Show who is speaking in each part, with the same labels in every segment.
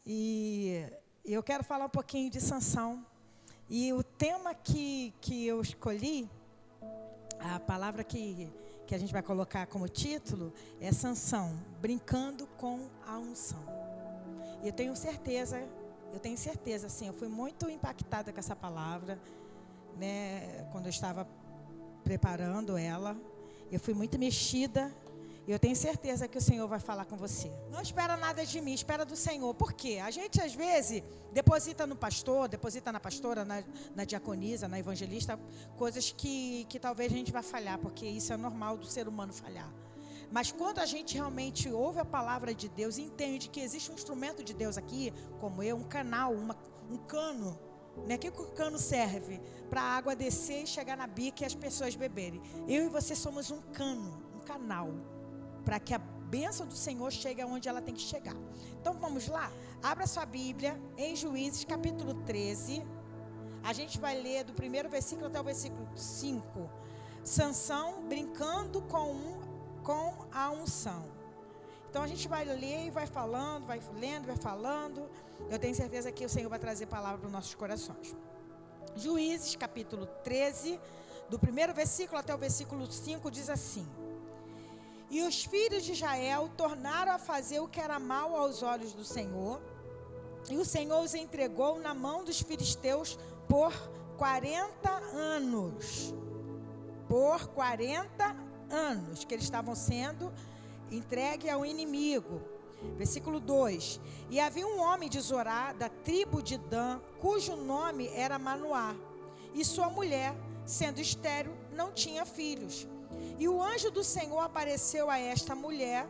Speaker 1: E eu quero falar um pouquinho de Sansão. E o tema que eu escolhi, a palavra que a gente vai colocar como título é Sansão, brincando com a unção. E eu tenho certeza, assim, eu fui muito impactada com essa palavra, né, quando eu estava preparando ela. Eu fui muito mexida. E eu tenho certeza que o Senhor vai falar com você. Não espera nada de mim, espera do Senhor. Por quê? A gente, às vezes, deposita no pastor, deposita na pastora, na diaconisa, na evangelista, coisas que talvez a gente vai falhar, porque isso é normal do ser humano falhar. Mas quando a gente realmente ouve a palavra de Deus e entende que existe um instrumento de Deus aqui, como eu, um canal, um cano, né? Que o cano serve? Para a água descer e chegar na bica e as pessoas beberem. Eu e você somos um cano, um canal, para que a bênção do Senhor chegue aonde ela tem que chegar. Então vamos lá? Abra sua Bíblia em Juízes capítulo 13. A gente vai ler do primeiro versículo até o versículo 5. Sansão brincando com a unção. Então a gente vai ler e vai falando, vai lendo, vai falando. Eu tenho certeza que o Senhor vai trazer palavra para os nossos corações. Juízes capítulo 13, do primeiro versículo até o versículo 5, diz assim: E os filhos de Israel tornaram a fazer o que era mal aos olhos do Senhor, e o Senhor os entregou na mão dos filisteus por 40 anos. Por 40 anos que eles estavam sendo entregues ao inimigo. Versículo 2: E havia um homem de Zorá, da tribo de Dan, cujo nome era Manoá, e sua mulher, sendo estéril, não tinha filhos. E o anjo do Senhor apareceu a esta mulher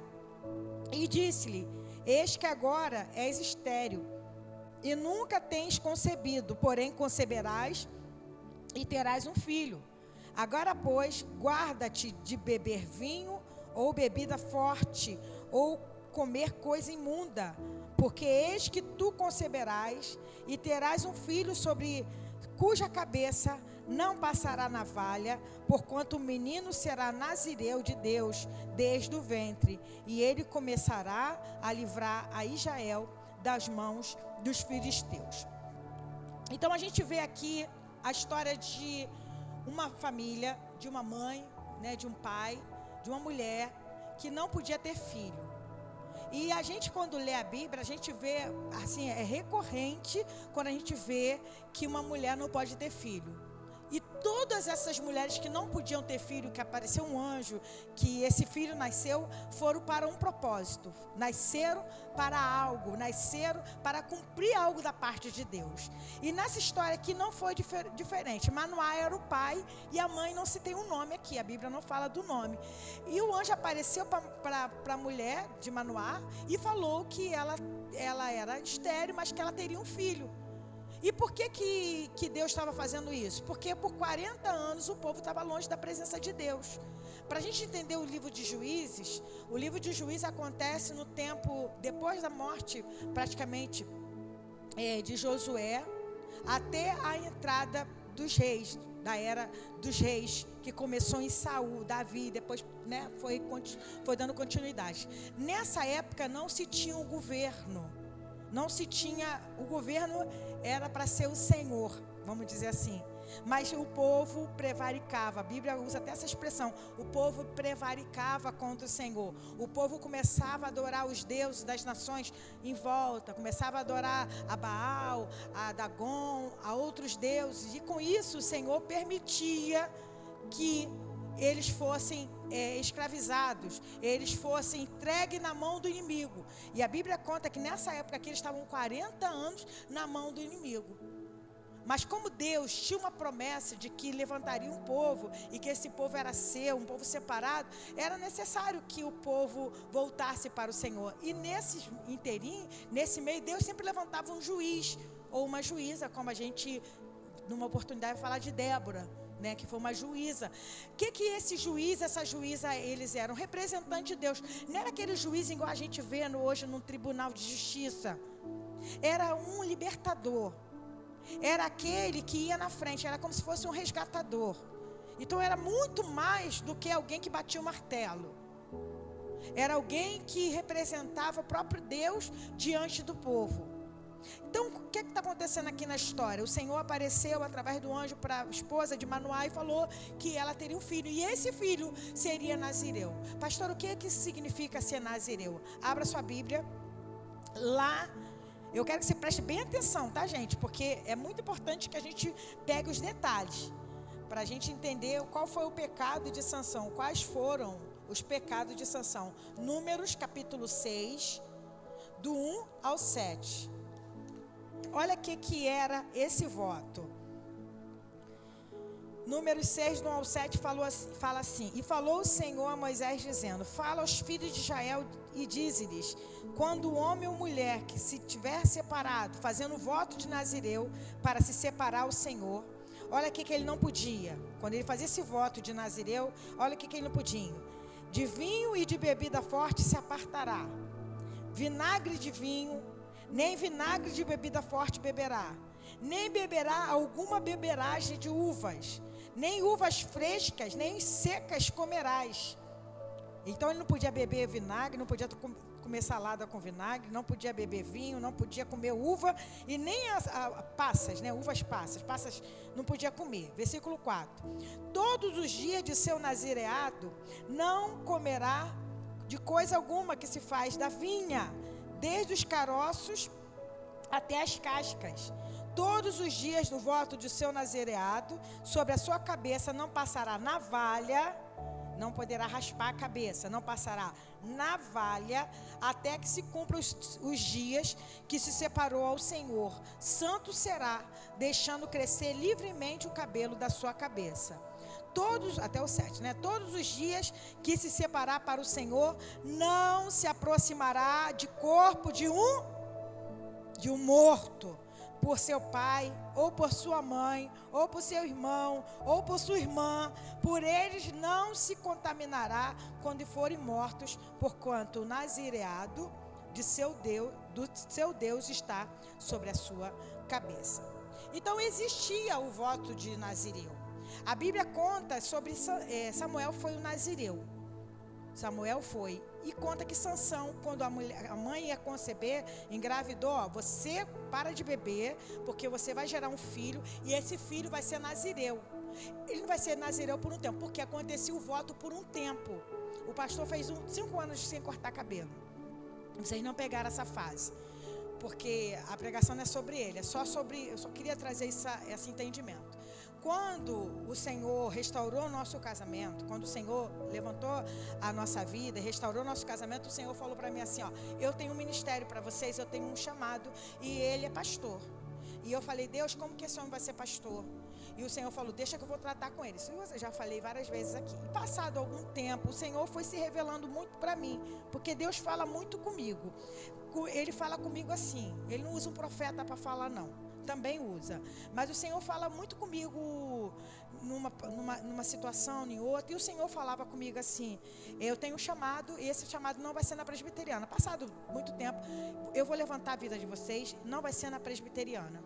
Speaker 1: e disse-lhe: Eis que agora és estéril, e nunca tens concebido, porém conceberás e terás um filho. Agora, pois, guarda-te de beber vinho ou bebida forte, ou comer coisa imunda, porque eis que tu conceberás e terás um filho, sobre cuja cabeça não passará navalha, porquanto o menino será nazireu de Deus desde o ventre, e ele começará a livrar a Israel das mãos dos filisteus. Então a gente vê aqui a história de uma família, de uma mãe, né, de um pai, de uma mulher que não podia ter filho. E a gente, quando lê a Bíblia, a gente vê, assim, é recorrente quando a gente vê que uma mulher não pode ter filho. E todas essas mulheres que não podiam ter filho, que apareceu um anjo, que esse filho nasceu, foram para um propósito. Nasceram para algo, nasceram para cumprir algo da parte de Deus. E nessa história aqui não foi diferente. Manoá era o pai e a mãe não se tem um nome aqui, a Bíblia não fala do nome. E o anjo apareceu para a mulher de Manoá e falou que ela era estéril, mas que ela teria um filho. E por que Deus estava fazendo isso? Porque por 40 anos o povo estava longe da presença de Deus. Para a gente entender o livro de Juízes, o livro de Juízes acontece no tempo, depois da morte praticamente de Josué, até a entrada dos reis, da era dos reis, que começou em Saul, Davi, depois, né, foi dando continuidade. Nessa época não se tinha um governo. Não se tinha, o governo era para ser o Senhor, vamos dizer assim. Mas o povo prevaricava, a Bíblia usa até essa expressão, o povo prevaricava contra o Senhor. O povo começava a adorar os deuses das nações em volta, começava a adorar a Baal, a Dagon, a outros deuses. E com isso o Senhor permitia que eles fossem escravizados, eles fossem entregues na mão do inimigo. E a Bíblia conta que nessa época aqui eles estavam 40 anos na mão do inimigo. Mas como Deus tinha uma promessa de que levantaria um povo, e que esse povo era seu, um povo separado, era necessário que o povo voltasse para o Senhor. E nesse inteirinho, nesse meio, Deus sempre levantava um juiz ou uma juíza, como a gente, numa oportunidade, vai falar de Débora, né, que foi uma juíza. O que esse juiz, essa juíza, eles eram? Representantes de Deus. Não era aquele juiz igual a gente vê hoje num tribunal de justiça. Era um libertador. Era aquele que ia na frente, era como se fosse um resgatador. Então era muito mais do que alguém que batia o martelo. Era alguém que representava o próprio Deus diante do povo. Então, o que está acontecendo aqui na história? O Senhor apareceu através do anjo para a esposa de Manoá e falou que ela teria um filho. E esse filho seria Nazireu. Pastor, o que significa ser Nazireu? Abra sua Bíblia. Lá, eu quero que você preste bem atenção, tá, gente? Porque é muito importante que a gente pegue os detalhes, para a gente entender qual foi o pecado de Sansão, quais foram os pecados de Sansão. Números, capítulo 6, do 1 ao 7. Olha o que era esse voto. Números 6, do 1 ao 7, fala assim: E falou o Senhor a Moisés, dizendo: Fala aos filhos de Israel e dize-lhes: Quando o homem ou mulher que se tiver separado, fazendo voto de Nazireu para se separar ao Senhor, olha o que ele não podia. Quando ele fazia esse voto de Nazireu, olha o que ele não podia. De vinho e de bebida forte se apartará. Vinagre de vinho, nem vinagre de bebida forte beberá. Nem beberá alguma beberagem de uvas. Nem uvas frescas, nem secas comerás. Então ele não podia beber vinagre, não podia comer salada com vinagre, não podia beber vinho, não podia comer uva e nem passas, né? Uvas passas não podia comer. Versículo 4. Todos os dias de seu nazireado não comerá de coisa alguma que se faz da vinha, desde os caroços até as cascas. Todos os dias do voto de seu nazireado, sobre a sua cabeça não passará navalha, não poderá raspar a cabeça, não passará navalha, até que se cumpram os dias que se separou ao Senhor. Santo será, deixando crescer livremente o cabelo da sua cabeça. Até o 7, né? Todos os dias que se separar para o Senhor, não se aproximará de corpo de um morto, por seu pai, ou por sua mãe, ou por seu irmão, ou por sua irmã. Por eles não se contaminará quando forem mortos, porquanto o nazireado do seu Deus está sobre a sua cabeça. Então existia o voto de Nazireu. A Bíblia conta sobre Samuel foi o Nazireu. Samuel foi. E conta que Sansão, quando a mãe ia conceber, engravidou, você para de beber, porque você vai gerar um filho, e esse filho vai ser Nazireu. Ele não vai ser Nazireu por um tempo, porque acontecia o voto por um tempo. O pastor fez 5 anos sem cortar cabelo. Vocês não pegaram essa fase, porque a pregação não é sobre ele, eu só queria trazer esse entendimento. Quando o Senhor restaurou o nosso casamento, quando o Senhor levantou a nossa vida, restaurou o nosso casamento, o Senhor falou para mim assim, eu tenho um ministério para vocês, eu tenho um chamado, e ele é pastor. E eu falei, Deus, como que esse homem vai ser pastor? E o Senhor falou, deixa que eu vou tratar com ele. Isso eu já falei várias vezes aqui. E passado algum tempo, o Senhor foi se revelando muito para mim, porque Deus fala muito comigo. Ele fala comigo assim, ele não usa um profeta para falar, não. Também usa, mas o Senhor fala muito comigo numa situação, em outra, e o Senhor falava comigo assim, eu tenho um chamado, e esse chamado não vai ser na presbiteriana. Passado muito tempo, eu vou levantar a vida de vocês, não vai ser na presbiteriana,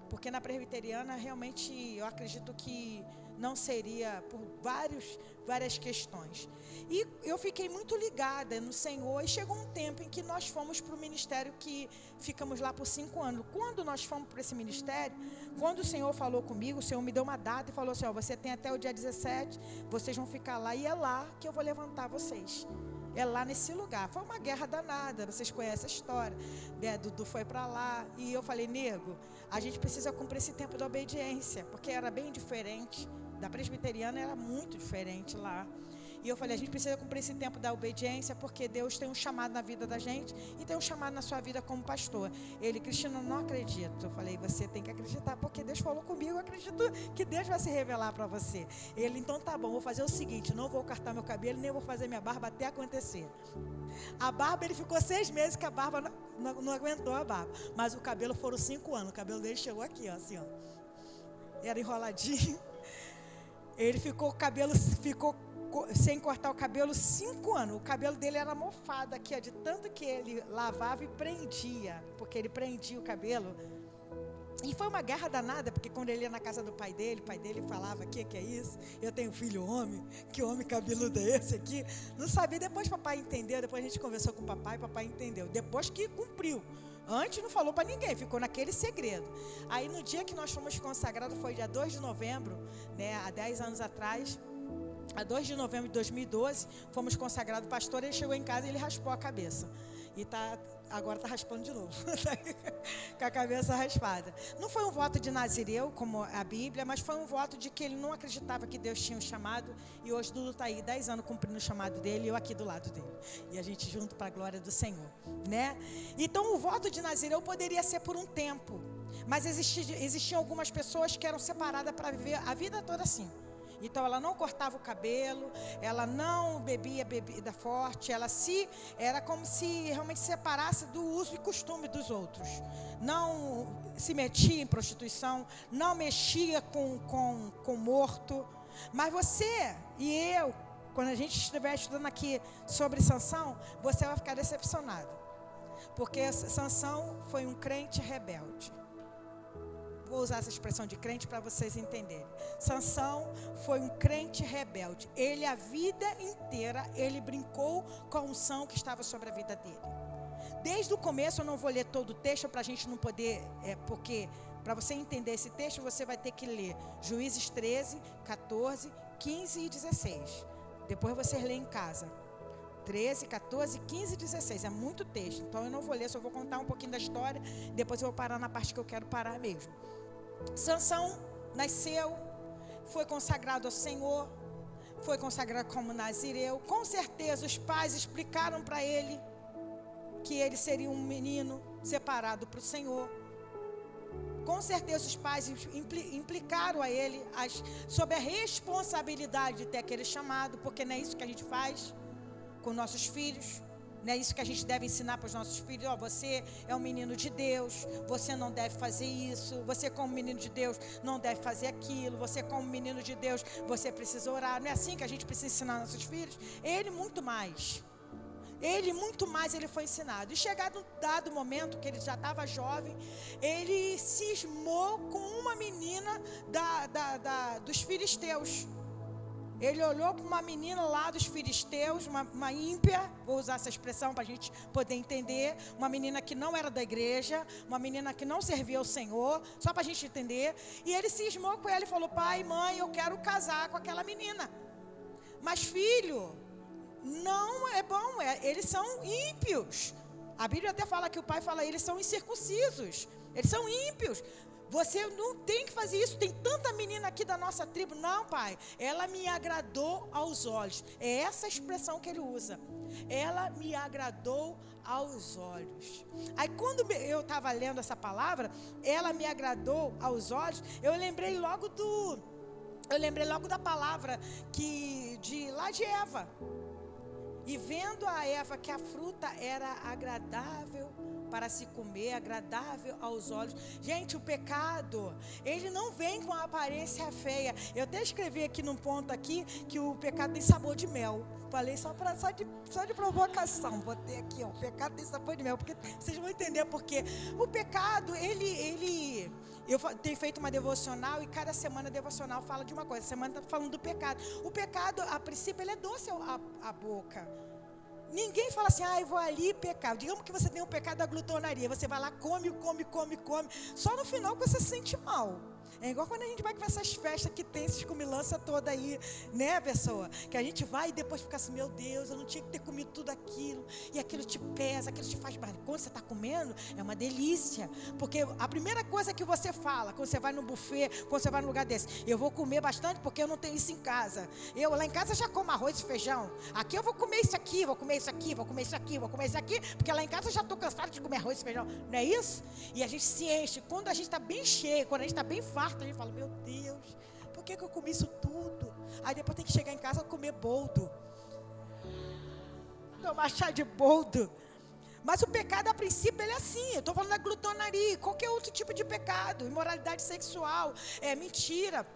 Speaker 1: porque na presbiteriana realmente eu acredito que não seria por várias questões. E eu fiquei muito ligada no Senhor, e chegou um tempo em que nós fomos para o ministério, que ficamos lá por 5 anos. Quando nós fomos para esse ministério, quando o Senhor falou comigo, o Senhor me deu uma data e falou assim, você tem até o dia 17, vocês vão ficar lá, e é lá que eu vou levantar vocês. É lá nesse lugar. Foi uma guerra danada, vocês conhecem a história, Dudu foi para lá, e eu falei, nego, a gente precisa cumprir esse tempo da obediência, porque era bem diferente, da presbiteriana era muito diferente lá. E eu falei, a gente precisa cumprir esse tempo da obediência, porque Deus tem um chamado na vida da gente, e tem um chamado na sua vida como pastor. Ele, Cristina, não acredito. Eu falei, você tem que acreditar, porque Deus falou comigo, eu acredito que Deus vai se revelar para você. Ele, então tá bom, vou fazer o seguinte, não vou cortar meu cabelo, nem vou fazer minha barba até acontecer. A barba, ele ficou 6 meses que a barba não aguentou a barba, mas o cabelo foram 5 anos, o cabelo dele chegou aqui, assim, era enroladinho. Ele ficou sem cortar o cabelo 5 anos. O cabelo dele era mofado aqui, de tanto que ele lavava e prendia, porque ele prendia o cabelo. E foi uma guerra danada, porque quando ele ia na casa do pai dele, o pai dele falava, que é isso? Eu tenho filho homem, que homem cabeludo é esse aqui? Não sabia, depois papai entendeu, depois a gente conversou com o papai entendeu, depois que cumpriu. Antes não falou para ninguém, ficou naquele segredo. Aí no dia que nós fomos consagrados, foi dia 2 de novembro, né, há 10 anos atrás, a 2 de novembro de 2012, fomos consagrados. O pastor, ele chegou em casa e ele raspou a cabeça. E agora está raspando de novo, com a cabeça raspada. Não foi um voto de Nazireu, como a Bíblia, mas foi um voto de que ele não acreditava que Deus tinha um chamado. E hoje Dudu está aí 10 anos cumprindo o chamado dele, e eu aqui do lado dele. E a gente junto para a glória do Senhor, né? Então o voto de Nazireu poderia ser por um tempo, mas existiam algumas pessoas que eram separadas para viver a vida toda assim. Então ela não cortava o cabelo, ela não bebia bebida forte, era como se realmente se separasse do uso e costume dos outros. Não se metia em prostituição, não mexia com morto. Mas você e eu, quando a gente estiver estudando aqui sobre Sansão, você vai ficar decepcionado. Porque Sansão foi um crente rebelde. Vou usar essa expressão de crente para vocês entenderem. Sansão foi um crente rebelde. Ele, a vida inteira, ele brincou com a unção que estava sobre a vida dele. Desde o começo, eu não vou ler todo o texto para a gente não poder, porque para você entender esse texto, você vai ter que ler Juízes 13, 14, 15 e 16. Depois vocês lêem em casa. 13, 14, 15 e 16. É muito texto. Então eu não vou ler, só vou contar um pouquinho da história. Depois eu vou parar na parte que eu quero parar mesmo. Sansão nasceu, foi consagrado ao Senhor, foi consagrado como Nazireu. Com certeza os pais explicaram para ele que ele seria um menino separado para o Senhor. Com certeza os pais implicaram a ele sobre a responsabilidade de ter aquele chamado, porque não é isso que a gente faz com nossos filhos. Não é isso que a gente deve ensinar para os nossos filhos. Você é um menino de Deus, você não deve fazer isso. Você como menino de Deus não deve fazer aquilo. Você como menino de Deus, você precisa orar. Não é assim que a gente precisa ensinar nossos filhos? Ele muito mais, ele foi ensinado. E chegado um dado momento que ele já estava jovem, ele cismou com uma menina dos filisteus. Ele olhou para uma menina lá dos filisteus, uma ímpia, vou usar essa expressão para a gente poder entender, uma menina que não era da igreja, uma menina que não servia ao Senhor, só para a gente entender. E ele cismou com ela e falou: pai, mãe, eu quero casar com aquela menina. Mas filho, não é bom, eles são ímpios. A Bíblia até fala que o pai fala, eles são incircuncisos, eles são ímpios. Você não tem que fazer isso, tem tanta menina aqui da nossa tribo. Não, pai, ela me agradou aos olhos. É essa expressão que ele usa. Ela me agradou aos olhos. Aí quando eu estava lendo essa palavra, ela me agradou aos olhos, eu lembrei logo da palavra lá de Eva. E vendo a Eva que a fruta era agradável para se comer, agradável aos olhos. Gente, o pecado, ele não vem com a aparência feia. Eu até escrevi aqui num ponto aqui que o pecado tem sabor de mel. Falei só de provocação. Botei aqui, ó, o pecado tem sabor de mel, porque vocês vão entender porque o pecado, eu tenho feito uma devocional e cada semana devocional fala de uma coisa. Essa semana está falando do pecado. O pecado, a princípio, ele é doce à boca. Ninguém fala assim, eu vou ali pecar. Digamos que você tem um pecado da glutonaria. Você vai lá, come. Só no final que você se sente mal. É igual quando a gente vai para essas festas que tem essas comilança toda aí, né, pessoa? Que a gente vai e depois fica assim, meu Deus, eu não tinha que ter comido tudo aquilo. E aquilo te pesa, aquilo te faz mal. Quando você está comendo, é uma delícia. Porque a primeira coisa que você fala, quando você vai no buffet, quando você vai num lugar desse, eu vou comer bastante porque eu não tenho isso em casa. Eu lá em casa já como arroz e feijão. Aqui eu vou comer isso aqui, vou comer isso aqui, porque lá em casa eu já estou cansado de comer arroz e feijão. Não é isso? E a gente se enche. Quando a gente está bem cheio, quando a gente está bem farto, a gente fala, meu Deus, por que eu comi isso tudo? Aí depois tem que chegar em casa e comer boldo. Tomar chá de boldo. Mas o pecado, a princípio, ele é assim. Eu estou falando da glutonaria, qualquer outro tipo de pecado. Imoralidade sexual, mentira,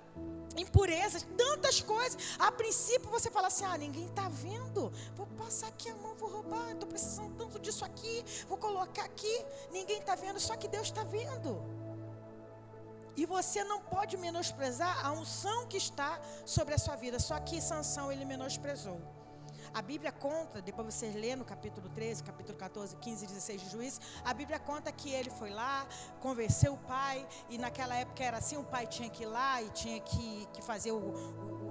Speaker 1: impurezas, tantas coisas. A princípio você fala assim, ninguém está vendo. Vou passar aqui a mão, vou roubar. Estou precisando tanto disso aqui, vou colocar aqui. Ninguém está vendo, só que Deus está vendo. E você não pode menosprezar a unção que está sobre a sua vida. Só que Sansão, ele menosprezou. A Bíblia conta, depois vocês lêem no capítulo 13, capítulo 14, 15, 16 de Juízes, a Bíblia conta que ele foi lá, convenceu o pai, e naquela época era assim, o pai tinha que ir lá e tinha que fazer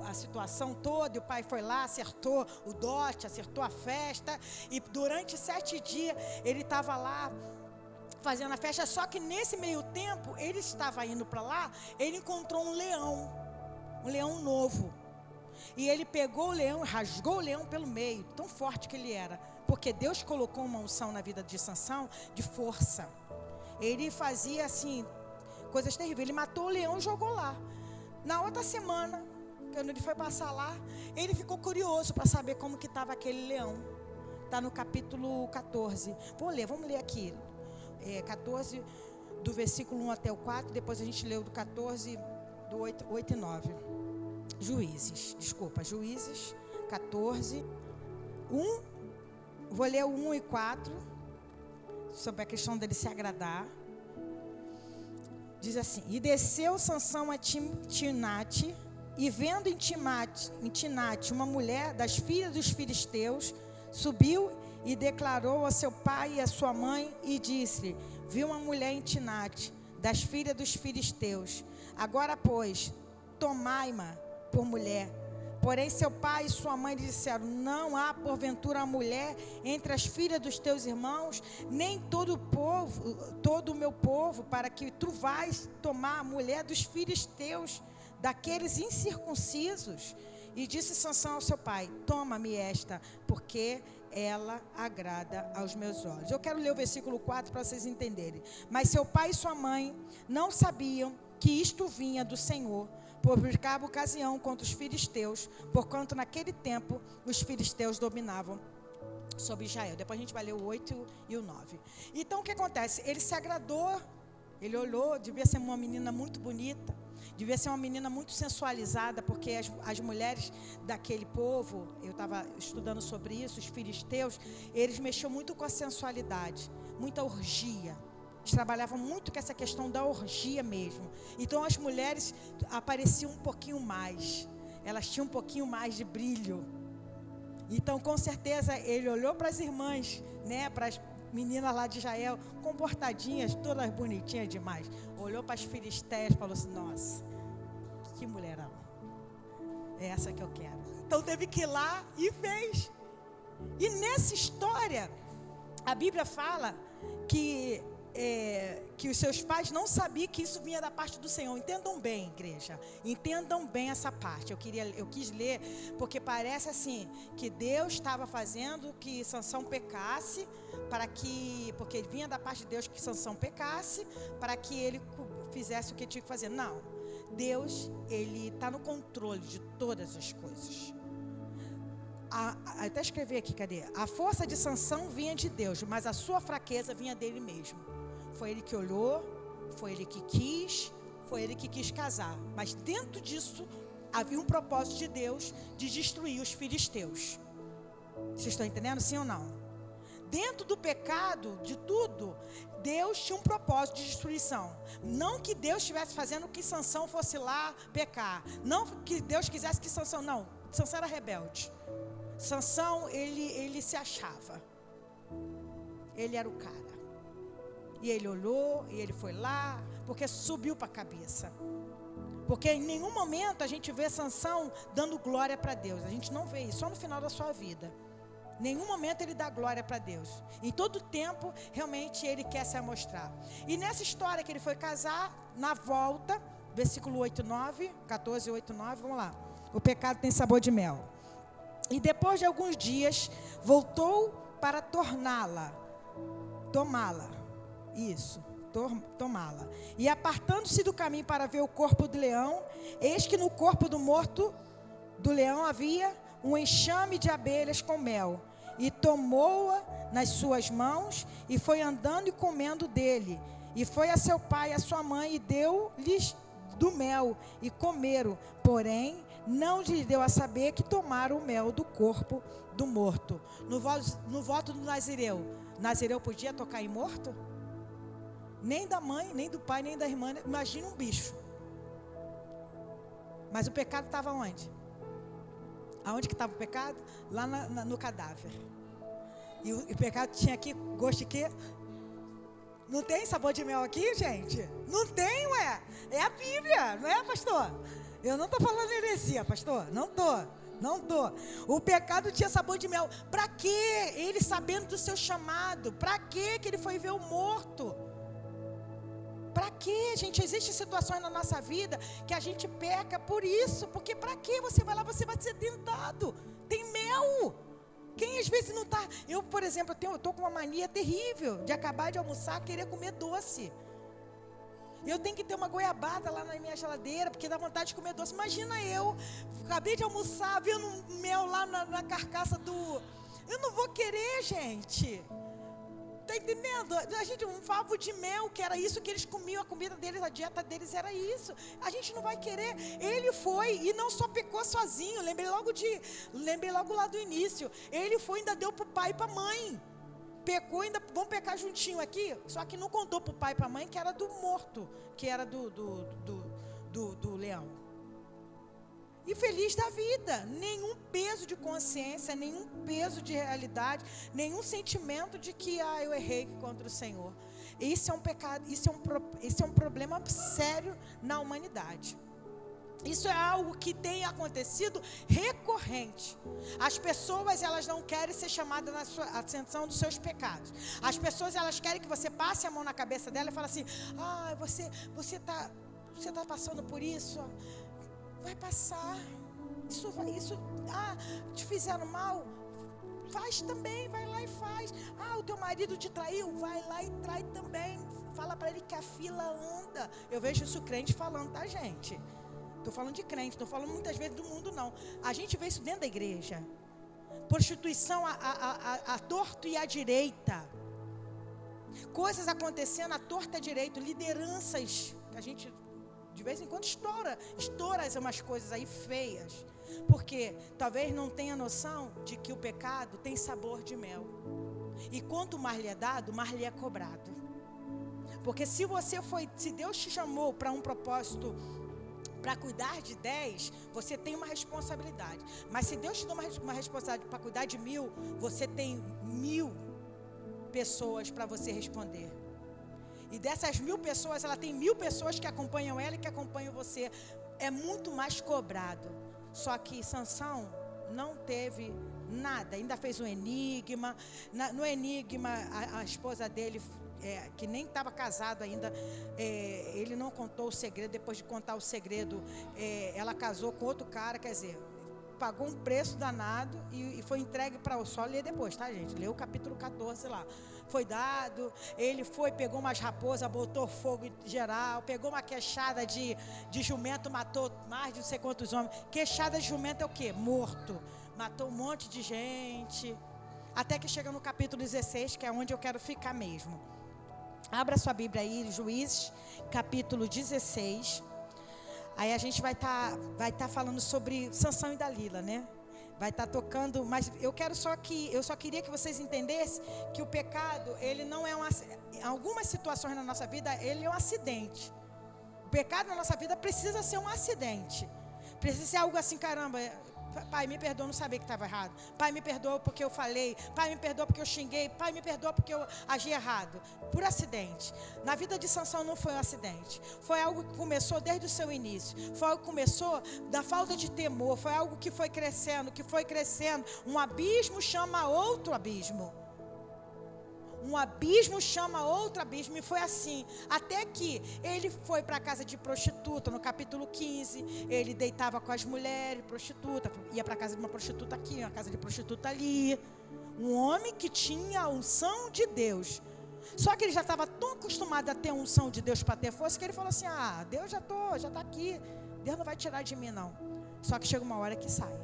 Speaker 1: a situação toda, e o pai foi lá, acertou o dote, acertou a festa, e durante 7 dias ele estava lá fazendo a festa, só que nesse meio tempo, ele estava indo para lá, ele encontrou um leão novo, e ele pegou o leão, rasgou o leão pelo meio, tão forte que ele era, porque Deus colocou uma unção na vida de Sansão, de força. Ele fazia assim, coisas terríveis, ele matou o leão e jogou lá. Na outra semana, quando ele foi passar lá, ele ficou curioso para saber como que estava aquele leão. Está no capítulo 14, vamos ler aqui, 14, do versículo 1 até o 4, depois a gente leu do 14, do 8 e 9. Juízes 14, 1, vou ler o 1 e 4, sobre a questão dele se agradar. Diz assim: e desceu Sansão a Timnate, e vendo em Timnate uma mulher das filhas dos filisteus, subiu e declarou a seu pai e a sua mãe, e disse-lhe: vi uma mulher em Timnate, das filhas dos filisteus, agora pois, tomai-ma por mulher. Porém seu pai e sua mãe lhe disseram: não há porventura mulher entre as filhas dos teus irmãos, nem todo o meu povo, para que tu vais tomar a mulher dos filisteus, daqueles incircuncisos. E disse Sansão ao seu pai: toma-me esta, porque ela agrada aos meus olhos. Eu quero ler o versículo 4 para vocês entenderem. Mas seu pai e sua mãe não sabiam que isto vinha do Senhor, por buscar ocasião contra os filisteus, porquanto naquele tempo os filisteus dominavam sobre Israel. Depois a gente vai ler o 8 e o 9. Então o que acontece? Ele se agradou, ele olhou, devia ser uma menina muito bonita, devia ser uma menina muito sensualizada, porque as mulheres daquele povo, eu estava estudando sobre isso, os filisteus, eles mexiam muito com a sensualidade, muita orgia. Eles trabalhavam muito com essa questão da orgia mesmo. Então as mulheres apareciam um pouquinho mais, elas tinham um pouquinho mais de brilho. Então com certeza ele olhou para as irmãs, né, para as meninas lá de Israel, comportadinhas, todas bonitinhas demais. Olhou para as filisteias e falou assim: nossa, que mulherão, é essa que eu quero. Então teve que ir lá e fez. E nessa história, a Bíblia fala que os seus pais não sabiam que isso vinha da parte do Senhor. Entendam bem, igreja, entendam bem essa parte. Eu quis ler, porque parece assim, que Deus estava fazendo que Sansão pecasse, porque vinha da parte de Deus que Sansão pecasse, para que ele fizesse o que tinha que fazer. Não, Deus, ele está no controle de todas as coisas. Até escrevi aqui, cadê? A força de Sansão vinha de Deus, mas a sua fraqueza vinha dele mesmo. Foi ele que olhou, foi ele que quis casar. Mas dentro disso, havia um propósito de Deus de destruir os filisteus. Vocês estão entendendo, sim ou não? Dentro do pecado, de tudo, Deus tinha um propósito de destruição. Não que Deus estivesse fazendo que Sansão fosse lá pecar. Não que Deus quisesse que Sansão, não. Sansão era rebelde. Sansão, ele se achava. Ele era o cara. E ele olhou, e ele foi lá, porque subiu para a cabeça. Porque em nenhum momento a gente vê Sansão dando glória para Deus. A gente não vê isso, só no final da sua vida. Em nenhum momento ele dá glória para Deus. Em todo tempo, realmente ele quer se amostrar. E nessa história que ele foi casar, na volta, versículo 8, 9, 14, 8, 9, vamos lá. O pecado tem sabor de mel. E depois de alguns dias, voltou para tomá-la. E apartando-se do caminho para ver o corpo do leão, eis que no corpo do morto do leão havia um enxame de abelhas com mel. E tomou-a nas suas mãos e foi andando e comendo dele. E foi a seu pai e a sua mãe e deu-lhes do mel e comeram. Porém, não lhes deu a saber que tomaram o mel do corpo do morto. No voto do Nazireu podia tocar em morto? Nem da mãe, nem do pai, nem da irmã. Imagina um bicho. Mas o pecado estava onde? Aonde que estava o pecado? Lá no cadáver. E o pecado tinha aqui gosto de quê? Não tem sabor de mel aqui, gente? Não tem, ué. É a Bíblia, não é, pastor? Eu não estou falando heresia, pastor. Não estou. O pecado tinha sabor de mel. Para quê? Ele sabendo do seu chamado. Para quê que ele foi ver o morto? Para quê, gente? Existem situações na nossa vida que a gente peca por isso. Porque para quê? Você vai lá, você vai ser tentado. Tem mel. Quem às vezes não está... Eu, por exemplo, eu estou com uma mania terrível de acabar de almoçar, querer comer doce. Eu tenho que ter uma goiabada lá na minha geladeira, porque dá vontade de comer doce. Imagina eu, acabei de almoçar, vendo um mel lá na carcaça do... Eu não vou querer, gente. Está entendendo? A gente, um favo de mel, que era isso que eles comiam, a comida deles, a dieta deles era isso. A gente não vai querer. Ele foi e não só pecou sozinho. Lembrei logo lá do início. Ele foi e ainda deu para o pai e para a mãe. Pecou, ainda vamos pecar juntinho aqui. Só que não contou para o pai e para a mãe que era do morto, que era do leão. E feliz da vida, nenhum peso de consciência, nenhum peso de realidade, nenhum sentimento de que eu errei contra o Senhor. Isso é um pecado, isso é um problema sério na humanidade. Isso é algo que tem acontecido recorrente. As pessoas, elas não querem ser chamadas na atenção dos seus pecados. As pessoas, elas querem que você passe a mão na cabeça dela e fale assim: você tá passando por isso. Vai passar. Te fizeram mal? Faz também, vai lá e faz. O teu marido te traiu? Vai lá e trai também. Fala para ele que a fila anda. Eu vejo isso crente falando, tá, gente? Estou falando de crente, estou falando muitas vezes do mundo, não. A gente vê isso dentro da igreja. Prostituição à torto e à direita. Coisas acontecendo à torta e à direita. Lideranças que a gente... de vez em quando estoura umas coisas aí feias, porque talvez não tenha noção de que o pecado tem sabor de mel, e quanto mais lhe é dado, mais lhe é cobrado. Porque se Deus te chamou para um propósito, para cuidar de 10, você tem uma responsabilidade. Mas se Deus te dá uma responsabilidade para cuidar de 1000, você tem 1000 pessoas para você responder. E dessas 1000 pessoas, ela tem 1000 pessoas que acompanham ela e que acompanham você. É muito mais cobrado. Só que Sansão não teve nada. Ainda fez um enigma. No enigma, a esposa dele, que nem estava casado ainda, ele não contou o segredo. Depois de contar o segredo, ela casou com outro cara. Quer dizer, pagou um preço danado e foi entregue para o sol. Lê depois, tá, gente? Lê o capítulo 14 lá. Foi dado, ele pegou umas raposas, botou fogo em geral, pegou uma queixada de jumento, matou mais de não sei quantos homens. Queixada de jumento é o quê? Morto. Matou um monte de gente. Até que chega no capítulo 16, que é onde eu quero ficar mesmo. Abra sua Bíblia aí, Juízes, capítulo 16. Aí a gente vai tá falando sobre Sansão e Dalila, né? Vai estar tocando, mas eu só queria que vocês entendessem que o pecado, ele não é em algumas situações na nossa vida, ele é um acidente. O pecado na nossa vida precisa ser um acidente. Precisa ser algo assim, caramba, pai, me perdoa, não sabia que estava errado. Pai, me perdoa porque eu falei. Pai, me perdoa porque eu xinguei. Pai, me perdoa porque eu agi errado. Por acidente. Na vida de Sansão não foi um acidente. Foi algo que começou desde o seu início. Foi algo que começou da falta de temor. Foi algo que foi crescendo, Um abismo chama outro abismo. Um abismo chama outro abismo. E foi assim, até que ele foi para a casa de prostituta. No capítulo 15, ele deitava com as mulheres, prostituta. Ia para a casa de uma prostituta aqui, uma casa de prostituta ali. Um homem que tinha a unção de Deus. Só que ele já estava tão acostumado a ter a unção de Deus para ter força, que ele falou assim: Deus já está aqui. Deus não vai tirar de mim, não. Só que chega uma hora que sai.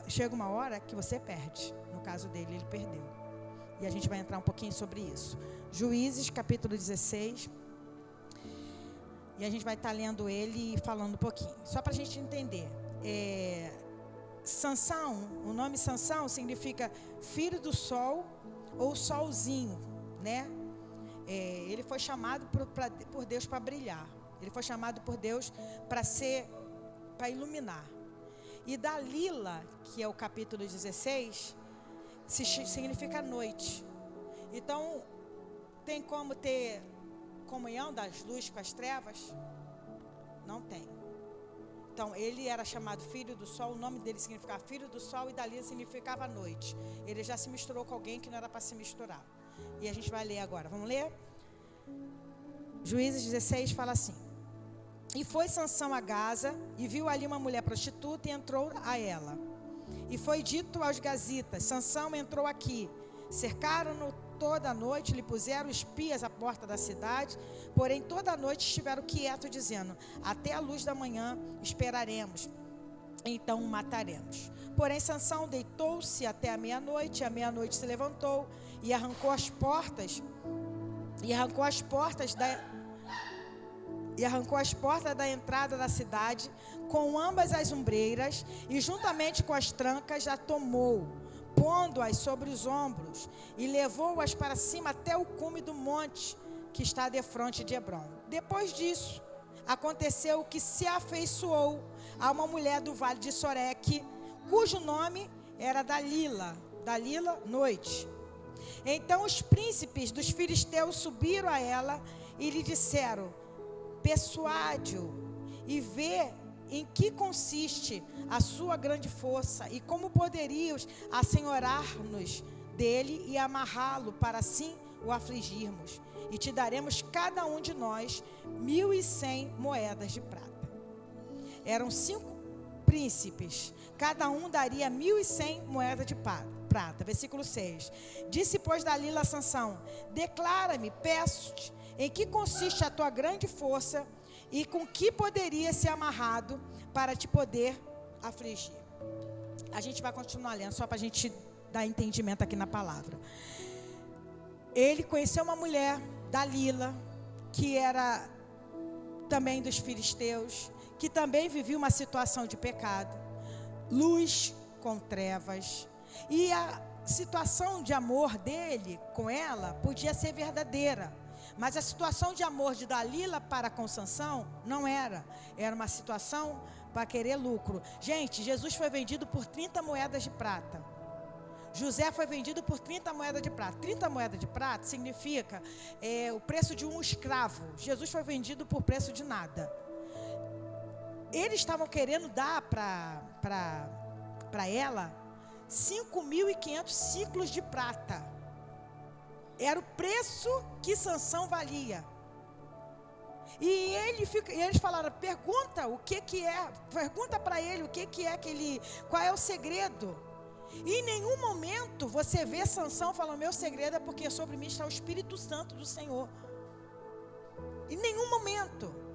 Speaker 1: Chega uma hora que você perde. No caso dele, ele perdeu. E a gente vai entrar um pouquinho sobre isso. Juízes, capítulo 16. E a gente vai estar lendo ele e falando um pouquinho. Só para a gente entender. Sansão, o nome Sansão significa filho do sol ou solzinho, né? Ele foi chamado por Deus para brilhar. Ele foi chamado por Deus para iluminar. E Dalila, que é o capítulo 16, significa noite. Então, tem como ter comunhão das luzes com as trevas? Não tem. Então, ele era chamado filho do sol, o nome dele significava filho do sol, e Dalila significava noite. Ele já se misturou com alguém que não era para se misturar. E a gente vai ler agora. Vamos ler? Juízes 16 fala assim: e foi Sansão a Gaza, e viu ali uma mulher prostituta, e entrou a ela. E foi dito aos gazitas: Sansão entrou aqui. Cercaram-no toda a noite, lhe puseram espias à porta da cidade, porém toda a noite estiveram quietos, dizendo: até a luz da manhã esperaremos, então o mataremos. Porém Sansão deitou-se até a meia-noite, e à meia-noite se levantou e arrancou as portas da entrada da cidade, com ambas as ombreiras, e juntamente com as trancas a tomou, pondo-as sobre os ombros, e levou-as para cima até o cume do monte, que está defronte de Hebrom. Depois disso, aconteceu que se afeiçoou a uma mulher do vale de Soreque, cujo nome era Dalila, noite. Então os príncipes dos filisteus subiram a ela e lhe disseram: persuade-o e vê em que consiste a sua grande força, e como poderias assenhorar-nos dele e amarrá-lo, para assim o afligirmos, e te daremos cada um de nós 1.100 moedas de prata. Eram 5 príncipes, cada um daria 1.100 moedas de prata. Versículo 6. Disse, pois, Dalila a Sansão: declara-me, peço-te, em que consiste a tua grande força, e com que poderia ser amarrado para te poder afligir. A gente vai continuar lendo, só para a gente dar entendimento aqui na palavra. Ele conheceu uma mulher, Dalila, que era também dos filisteus, que também vivia uma situação de pecado, luz com trevas, e a situação de amor dele com ela podia ser verdadeira, mas a situação de amor de Dalila para com Sansão não era uma situação para querer lucro. Gente, Jesus foi vendido por 30 moedas de prata. José foi vendido por 30 moedas de prata. 30 moedas de prata significa o preço de um escravo. Jesus foi vendido por preço de nada. Eles estavam querendo dar para ela 5.500 ciclos de prata. Era o preço que Sansão valia. E eles falaram: pergunta o que é, pergunta para ele o que é que ele, qual é o segredo. E em nenhum momento você vê Sansão falando: meu segredo é porque sobre mim está o Espírito Santo do Senhor. Em nenhum momento.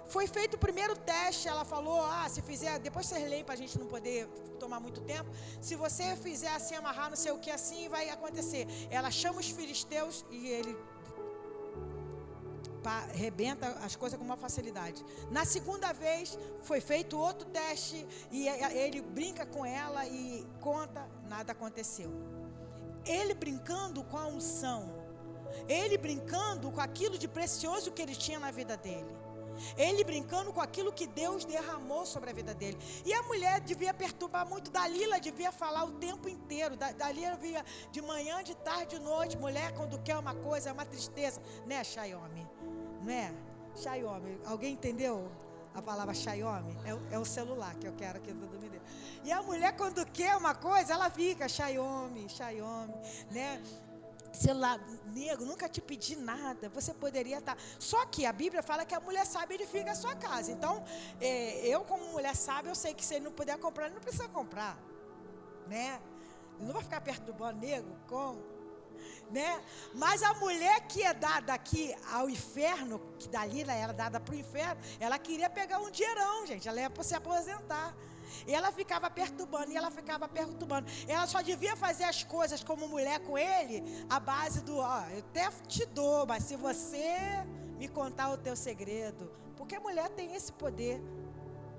Speaker 1: Foi feito o primeiro teste, ela falou: se fizer, depois vocês leem para a gente não poder tomar muito tempo. Se você fizer assim, amarrar não sei o que, assim vai acontecer. Ela chama os filisteus e ele arrebenta as coisas com uma facilidade. Na segunda vez, foi feito outro teste e ele brinca com ela e conta, nada aconteceu. Ele brincando com a unção, ele brincando com aquilo de precioso que ele tinha na vida dele, ele brincando com aquilo que Deus derramou sobre a vida dele. E a mulher devia perturbar muito. Dalila devia falar o tempo inteiro. Dalila via de manhã, de tarde, de noite. Mulher, quando quer uma coisa, é uma tristeza. Né, Xiaomi? Não é? Xiaomi. Alguém entendeu a palavra Xiaomi? É o celular que eu quero que todo mundo me dê. E a mulher, quando quer uma coisa, ela fica Xiaomi, né? Celular, nego, nunca te pedi nada, você poderia estar. Só que a Bíblia fala que a mulher sábia edifica a sua casa. Então, eu como mulher sábia, eu sei que se ele não puder comprar, ele não precisa comprar, né? Ele não vai ficar perturbando nego, como? Né? Mas a mulher que é dada aqui ao inferno, que Dalila era dada para o inferno, ela queria pegar um dinheirão, gente, ela ia se aposentar. E ela ficava perturbando, Ela só devia fazer as coisas como mulher com ele, a base do: eu até te dou, mas se você me contar o teu segredo. Porque a mulher tem esse poder.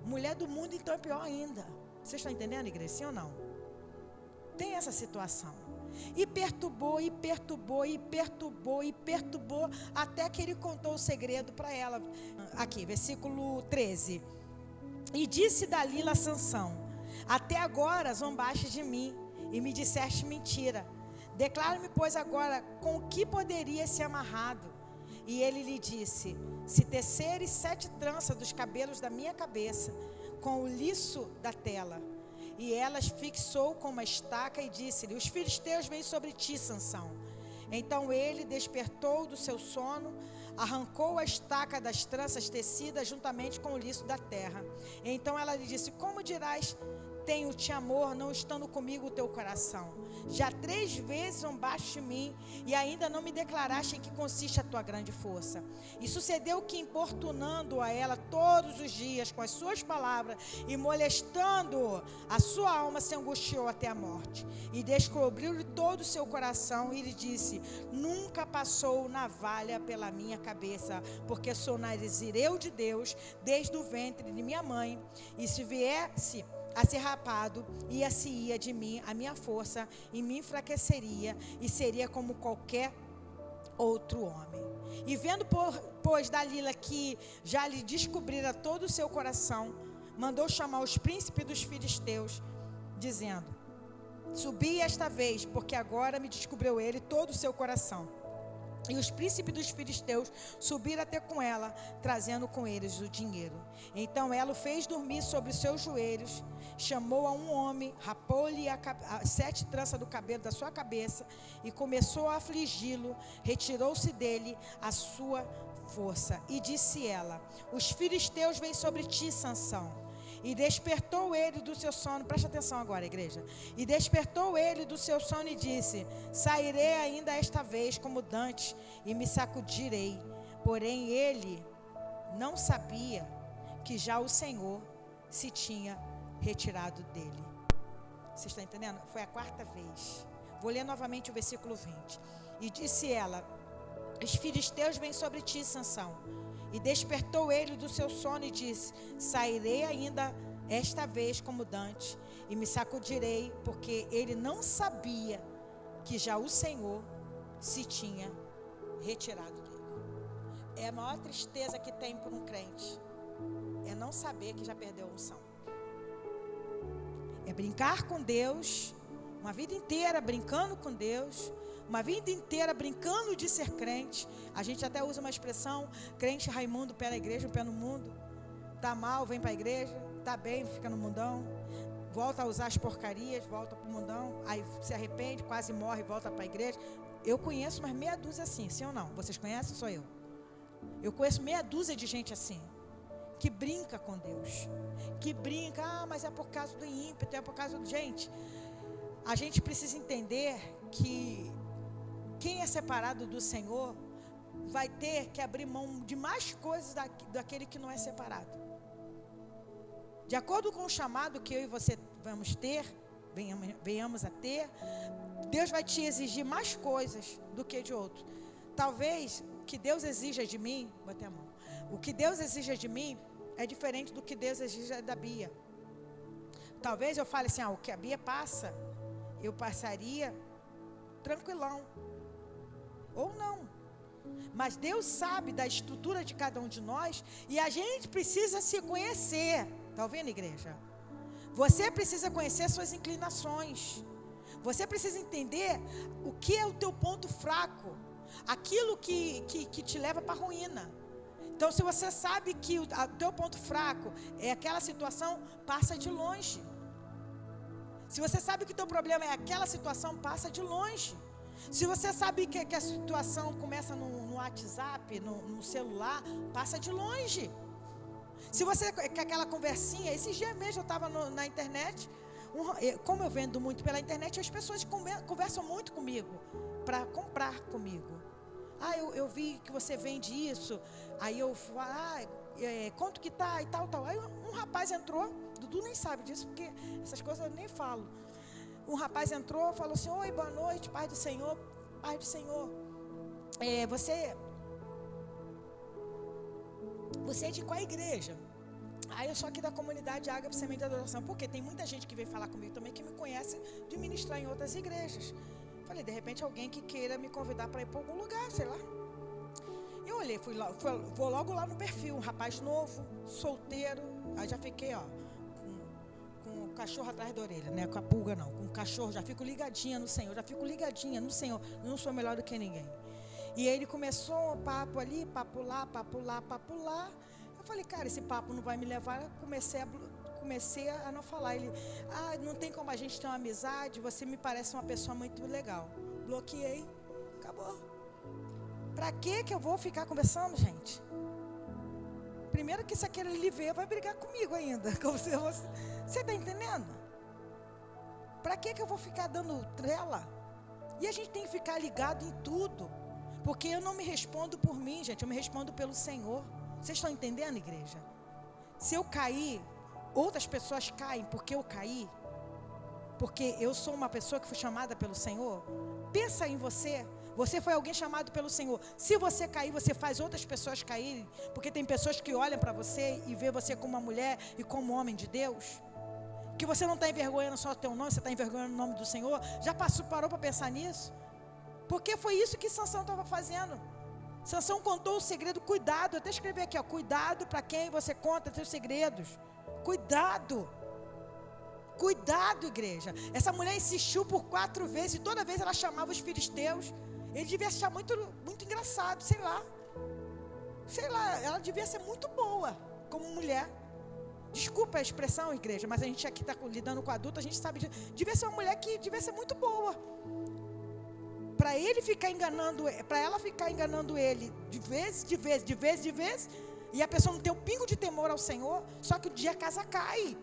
Speaker 1: Mulher do mundo, então, é pior ainda. Vocês estão entendendo, igreja? Sim ou não? Tem essa situação. E perturbou, até que ele contou o segredo para ela. Aqui, versículo 13. E disse Dalila a Sansão: Até agora zombaste de mim e me disseste mentira. Declara-me, pois, agora com o que poderia ser amarrado. E ele lhe disse: se teceres 7 tranças dos cabelos da minha cabeça com o liço da tela. E elas fixou com uma estaca e disse-lhe: os filisteus vêm sobre ti, Sansão. Então ele despertou do seu sono, arrancou a estaca das tranças tecidas juntamente com o liço da terra. Então ela lhe disse: como dirás, tenho-te amor, não estando comigo o teu coração? Já 3 vezes zombaste de mim, e ainda não me declaraste em que consiste a tua grande força. E sucedeu que, importunando a ela todos os dias com as suas palavras, e molestando a sua alma, se angustiou até a morte. E descobriu-lhe todo o seu coração, e lhe disse: nunca passou navalha pela minha cabeça, porque sou nazireu de Deus, desde o ventre de minha mãe. E se viesse a ser rapado, ia de mim a minha força, e me enfraqueceria, e seria como qualquer outro homem. E vendo, pois, Dalila que já lhe descobrira todo o seu coração, mandou chamar os príncipes dos filisteus, dizendo: subi esta vez, porque agora me descobriu ele todo o seu coração. E os príncipes dos filisteus subiram até com ela, trazendo com eles o dinheiro. Então ela o fez dormir sobre os seus joelhos, chamou a um homem, rapou-lhe as 7 tranças do cabelo da sua cabeça e começou a afligi-lo. Retirou-se dele a sua força. E disse ela: os filisteus vêm sobre ti, Sansão. E despertou ele do seu sono. Presta atenção agora, igreja. E despertou ele do seu sono e disse: sairei ainda esta vez como dantes e me sacudirei. Porém ele não sabia que já o Senhor se tinha retirado dele. Você está entendendo? Foi a 4ª vez. Vou ler novamente o versículo 20. E disse ela: os filisteus vêm sobre ti, Sansão. E despertou ele do seu sono e disse: sairei ainda esta vez como dantes e me sacudirei, porque ele não sabia que já o Senhor se tinha retirado dele. É a maior tristeza que tem por um crente, é não saber que já perdeu a unção. É brincar com Deus, uma vida inteira brincando com Deus, uma vida inteira brincando de ser crente. A gente até usa uma expressão: crente Raimundo, pé na igreja, pé no mundo. Tá mal, vem para a igreja. Tá bem, fica no mundão. Volta a usar as porcarias, volta para o mundão. Aí se arrepende, quase morre, volta para a igreja. Eu conheço umas meia dúzia assim, sim ou não? Vocês conhecem? Sou eu. Eu conheço meia dúzia de gente assim, que brinca com Deus, que brinca: mas é por causa do ímpeto, é por causa do... Gente, a gente precisa entender que quem é separado do Senhor vai ter que abrir mão de mais coisas daquele que não é separado. De acordo com o chamado que eu e você vamos ter, venhamos a ter, Deus vai te exigir mais coisas do que de outro. Talvez o que Deus exija de mim, botei a mão, o que Deus exija de mim é diferente do que Deus exige da Bia. Talvez eu fale assim: o que a Bia passa, eu passaria tranquilão. Ou não. Mas Deus sabe da estrutura de cada um de nós, e a gente precisa se conhecer. Está ouvindo, igreja? Você precisa conhecer suas inclinações. Você precisa entender o que é o teu ponto fraco, aquilo que te leva para a ruína. Então, se você sabe que o teu ponto fraco é aquela situação, passa de longe. Se você sabe que o teu problema é aquela situação, passa de longe. Se você sabe que a situação começa no WhatsApp, no celular, passa de longe. Se você quer aquela conversinha, esses dias mesmo eu estava na internet, como eu vendo muito pela internet, as pessoas conversam muito comigo, para comprar comigo. Eu vi que você vende isso, aí eu falo: quanto que tá e tal. Aí um rapaz entrou, Dudu nem sabe disso, porque essas coisas eu nem falo. Um rapaz entrou, falou assim: oi, boa noite, paz do Senhor. Paz do Senhor. Você é de qual igreja? Eu sou aqui da comunidade Ágape Semente de Adoração. Porque tem muita gente que vem falar comigo também, que me conhece de ministrar em outras igrejas. Falei: de repente alguém que queira me convidar para ir para algum lugar, sei lá. Eu olhei, vou logo lá no perfil, um rapaz novo, solteiro. Aí já fiquei, com cachorro atrás da orelha, né? Com a pulga não, com o cachorro, já fico ligadinha no Senhor, eu não sou melhor do que ninguém. E aí ele começou um papo ali, papo lá. Eu falei, cara, esse papo não vai me levar. Eu comecei a não falar. Ele, não tem como a gente ter uma amizade, você me parece uma pessoa muito legal. Bloqueei, acabou. Pra que eu vou ficar conversando, gente? Primeiro que se aquele lhe ver, vai brigar comigo ainda. Você está entendendo? Pra que eu vou ficar dando trela? E a gente tem que ficar ligado em tudo. Porque eu não me respondo por mim, gente. Eu me respondo pelo Senhor. Vocês estão entendendo, igreja? Se eu cair, outras pessoas caem porque eu caí. Porque eu sou uma pessoa que foi chamada pelo Senhor. Pensa em você. Você foi alguém chamado pelo Senhor. Se você cair, você faz outras pessoas caírem. Porque tem pessoas que olham para você e vê você como uma mulher e como homem de Deus. Que você não está envergonhando só o teu nome, você está envergonhando o nome do Senhor. Já parou para pensar nisso? Porque foi isso que Sansão estava fazendo. Sansão contou o segredo. Cuidado, eu até escrevi aqui, cuidado para quem você conta seus segredos. Cuidado, igreja. Essa mulher insistiu por 4 vezes, e toda vez ela chamava os filisteus. Ele devia achar muito engraçado, sei lá, ela devia ser muito boa como mulher. Desculpa a expressão, igreja, mas a gente aqui está lidando com adulto, a gente sabe, devia ser uma mulher que devia ser muito boa. Para ela ficar enganando ele de vez, e a pessoa não ter um pingo de temor ao Senhor. Só que um dia a casa cai.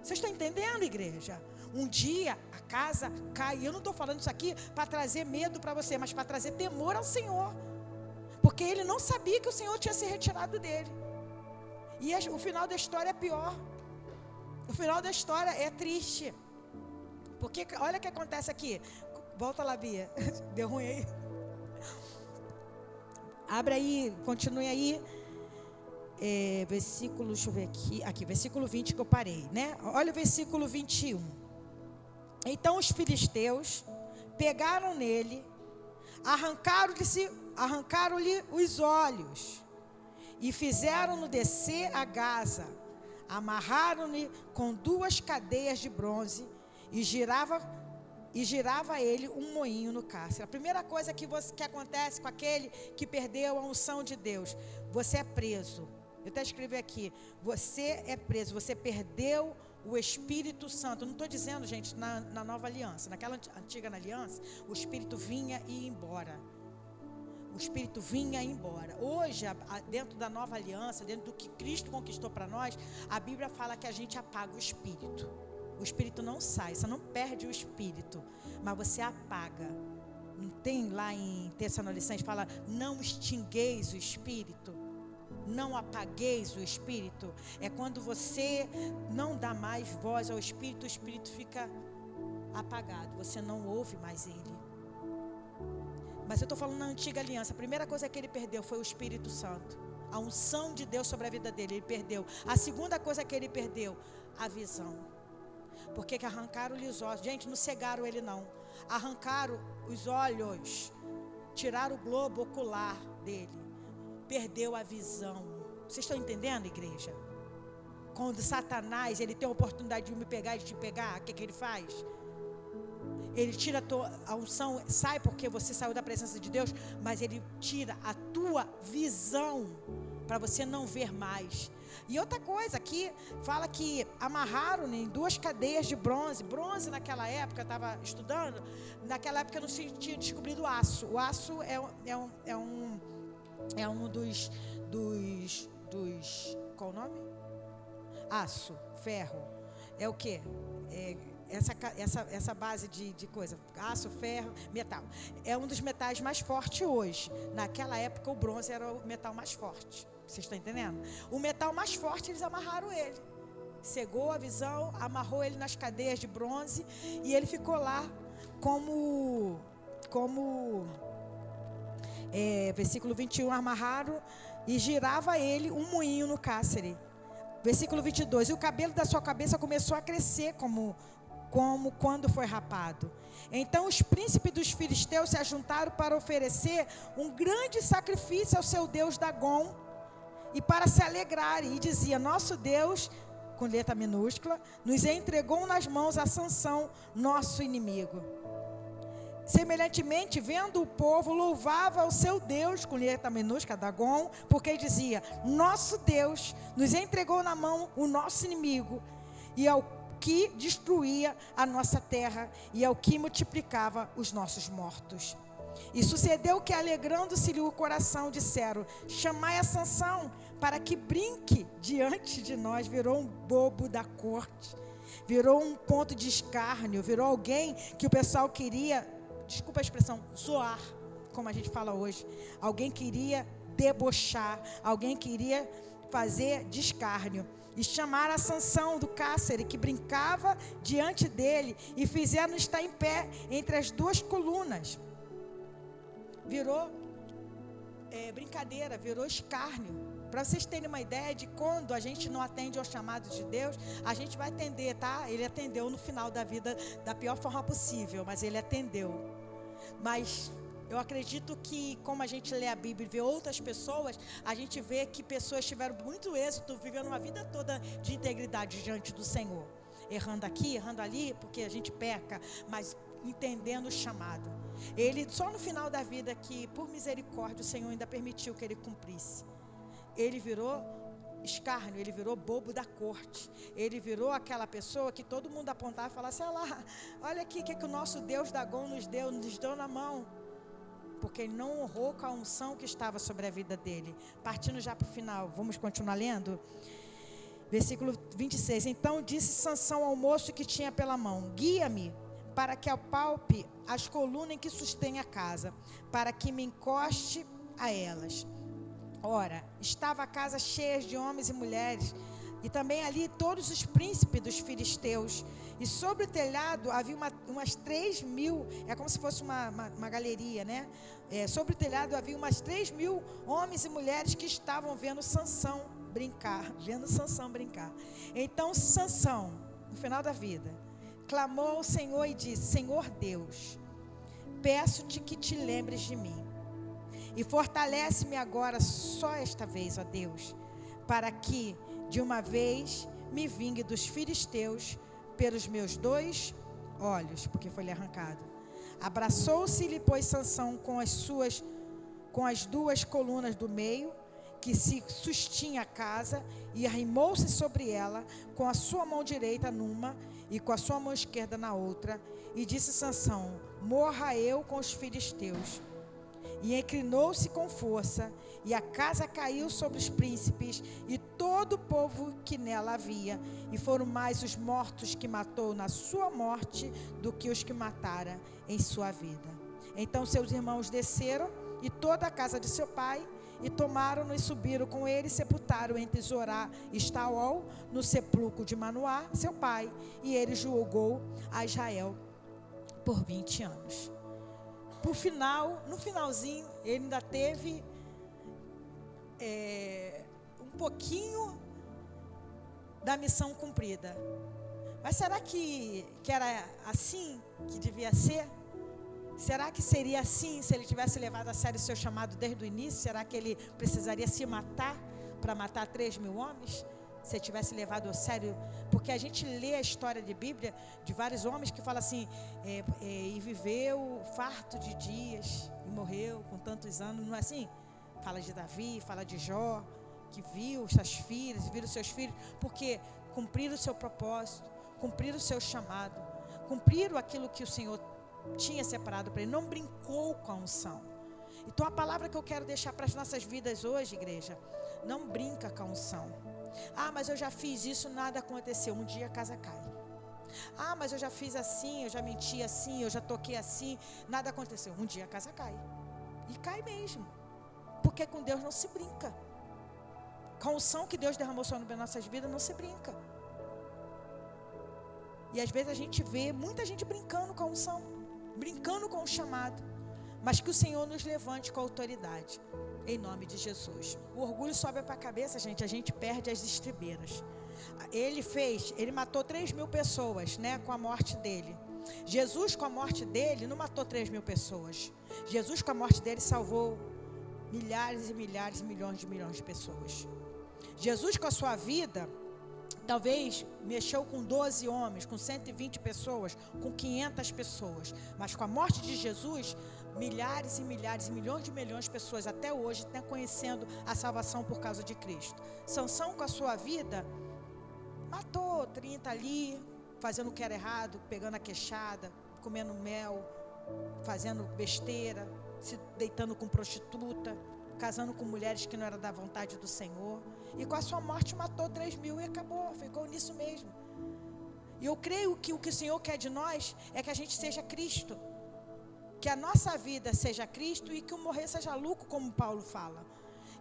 Speaker 1: Vocês estão entendendo, igreja? Um dia a casa cai. Eu não estou falando isso aqui para trazer medo para você, mas para trazer temor ao Senhor. Porque ele não sabia que o Senhor tinha se retirado dele. E o final da história é pior. O final da história é triste. Porque olha o que acontece aqui. Volta lá, Bia. Deu ruim aí. Abre aí, continue aí. Versículo, deixa eu ver aqui, versículo 20 que eu parei, né? Olha o versículo 21. Então os filisteus pegaram nele, arrancaram-lhe os olhos e fizeram-no descer a Gaza, amarraram-lhe com 2 cadeias de bronze e girava ele um moinho no cárcere. A primeira coisa que acontece com aquele que perdeu a unção de Deus, você é preso. Eu até escrevi aqui, você é preso, você perdeu o Espírito Santo. Eu não estou dizendo, gente, na nova aliança. Naquela antiga aliança, o Espírito vinha e ia embora. O Espírito vinha e ia embora. Hoje, dentro da nova aliança, dentro do que Cristo conquistou para nós, a Bíblia fala que a gente apaga o Espírito. O Espírito não sai, você não perde o Espírito, mas você apaga. Não tem lá em Tessalonicenses, fala, não extingueis o Espírito. Não apagueis o Espírito. É quando você não dá mais voz ao Espírito, o Espírito fica apagado. Você não ouve mais ele. Mas eu estou falando na antiga aliança. A primeira coisa que ele perdeu foi o Espírito Santo. A unção de Deus sobre a vida dele, ele perdeu. A segunda coisa que ele perdeu, a visão. Porque que arrancaram-lhe os olhos. Gente, não cegaram ele não. Arrancaram os olhos. Tiraram o globo ocular dele. Perdeu a visão. Vocês estão entendendo, igreja? Quando Satanás, ele tem a oportunidade de me pegar e de te pegar, o que ele faz? Ele tira a unção, sai porque você saiu da presença de Deus, mas ele tira a tua visão para você não ver mais. E outra coisa aqui, fala que amarraram em 2 cadeias de bronze. Bronze naquela época, eu estava estudando, naquela época não se tinha descobrido o aço. O aço é um dos qual o nome? Aço, ferro. É o quê? Essa base de coisa, aço, ferro, metal. É um dos metais mais fortes hoje. Naquela época o bronze era o metal mais forte. Vocês estão entendendo? O metal mais forte, eles amarraram ele. Cegou a visão, amarrou ele nas cadeias de bronze e ele ficou lá como versículo 21, amarraram e girava ele um moinho no cárcere. Versículo 22, e o cabelo da sua cabeça começou a crescer como quando foi rapado. Então os príncipes dos filisteus se ajuntaram para oferecer um grande sacrifício ao seu Deus Dagom e para se alegrarem, e dizia, nosso Deus com letra minúscula, nos entregou nas mãos a Sansão, nosso inimigo. Semelhantemente, vendo o povo, louvava o seu Deus, com letra minúscula, Dagon, porque dizia: nosso Deus nos entregou na mão o nosso inimigo, e ao que destruía a nossa terra, e ao que multiplicava os nossos mortos. E sucedeu que, alegrando-se-lhe o coração, disseram: chamai a Sansão, para que brinque diante de nós. Virou um bobo da corte, virou um ponto de escárnio, virou alguém que o pessoal queria, desculpa a expressão, zoar, como a gente fala hoje. Alguém queria debochar, alguém queria fazer de escárnio. E chamaram a Sansão do cárcere, que brincava diante dele, e fizeram estar em pé entre as duas colunas. Virou brincadeira, virou escárnio. Para vocês terem uma ideia de quando a gente não atende ao chamado de Deus, a gente vai atender, tá? Ele atendeu no final da vida da pior forma possível, mas ele atendeu. Mas eu acredito que, como a gente lê a Bíblia e vê outras pessoas, a gente vê que pessoas tiveram muito êxito, vivendo uma vida toda de integridade diante do Senhor. Errando aqui, errando ali, porque a gente peca, mas entendendo o chamado. Ele, só no final da vida, que por misericórdia o Senhor ainda permitiu que ele cumprisse. Ele virou escárnio, ele virou bobo da corte. Ele virou aquela pessoa que todo mundo apontava e falava assim: olha aqui, o que o nosso Deus Dagon nos deu na mão. Porque ele não honrou com a unção que estava sobre a vida dele. Partindo já para o final, vamos continuar lendo? Versículo 26. Então disse Sansão ao moço que tinha pela mão: guia-me, para que apalpe as colunas em que sustém a casa, para que me encoste a elas. Ora, estava a casa cheia de homens e mulheres, e também ali todos os príncipes dos filisteus. E sobre o telhado havia umas 3.000, é como se fosse uma galeria, né? Sobre o telhado havia umas 3.000 homens e mulheres que estavam vendo Sansão brincar. Então Sansão, no final da vida, clamou ao Senhor e disse: Senhor Deus, peço-te que te lembres de mim, e fortalece-me agora só esta vez, ó Deus, para que de uma vez me vingue dos filisteus pelos meus 2 olhos, porque foi-lhe arrancado. Abraçou-se-lhe, pois, Sansão com as 2 colunas do meio, que se sustinha a casa, e arrimou-se sobre ela, com a sua mão direita numa, e com a sua mão esquerda na outra, e disse Sansão: morra eu com os filisteus. E inclinou-se com força, e a casa caiu sobre os príncipes e todo o povo que nela havia, e foram mais os mortos que matou na sua morte do que os que matara em sua vida. Então seus irmãos desceram, e toda a casa de seu pai, e tomaram-no e subiram com ele, e sepultaram entre Zorá e Estaol, no sepulcro de Manoá, seu pai, e ele julgou a Israel por 20 anos. No finalzinho, ele ainda teve um pouquinho da missão cumprida. Mas será que era assim que devia ser? Será que seria assim se ele tivesse levado a sério o seu chamado desde o início? Será que ele precisaria se matar para matar 3.000 homens? Se ele tivesse levado a sério, porque a gente lê a história de Bíblia de vários homens que falam assim, e viveu farto de dias e morreu com tantos anos, não é assim? Fala de Davi, fala de Jó, que viu suas filhas e viram seus filhos, porque cumpriram o seu propósito, cumpriram o seu chamado, cumpriram aquilo que o Senhor tinha separado para ele, não brincou com a unção. Então a palavra que eu quero deixar para as nossas vidas hoje, igreja: não brinca com a unção. Mas eu já fiz isso, nada aconteceu. Um dia a casa cai. Mas eu já fiz assim, eu já menti assim, eu já toquei assim, nada aconteceu. Um dia a casa cai. E cai mesmo. Porque com Deus não se brinca. Com a unção que Deus derramou sobre as nossas vidas, não se brinca. E às vezes a gente vê muita gente brincando com a unção, brincando com o chamado. Mas que o Senhor nos levante com a autoridade, em nome de Jesus. O orgulho sobe para a cabeça, gente, a gente perde as estribeiras. Ele matou 3.000 pessoas, né, com a morte dele. Jesus, com a morte dele, não matou 3.000 pessoas. Jesus, com a morte dele, salvou milhares e milhares, milhões de pessoas. Jesus, com a sua vida, Talvez mexeu com 12 homens, com 120 pessoas, com 500 pessoas. Mas com a morte de Jesus, milhares e milhares e milhões de pessoas até hoje estão conhecendo a salvação por causa de Cristo. Sansão, com a sua vida, matou 30 ali, fazendo o que era errado, pegando a queixada, comendo mel, fazendo besteira, se deitando com prostituta, casando com mulheres que não eram da vontade do Senhor. E com a sua morte matou 3.000 e acabou, ficou nisso mesmo. E eu creio que o que o Senhor quer de nós é que a gente seja Cristo. Que a nossa vida seja Cristo e que o morrer seja lucro, como Paulo fala.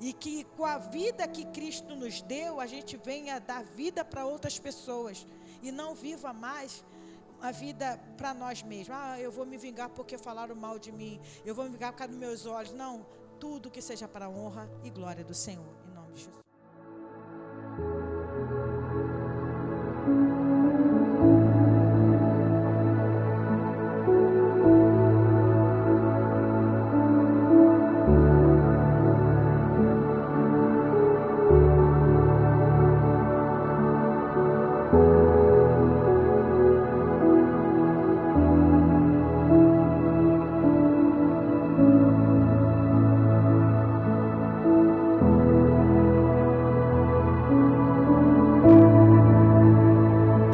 Speaker 1: E que com a vida que Cristo nos deu, a gente venha dar vida para outras pessoas. E não viva mais a vida para nós mesmos. Eu vou me vingar porque falaram mal de mim. Eu vou me vingar por causa dos meus olhos. Não, tudo que seja para a honra e glória do Senhor.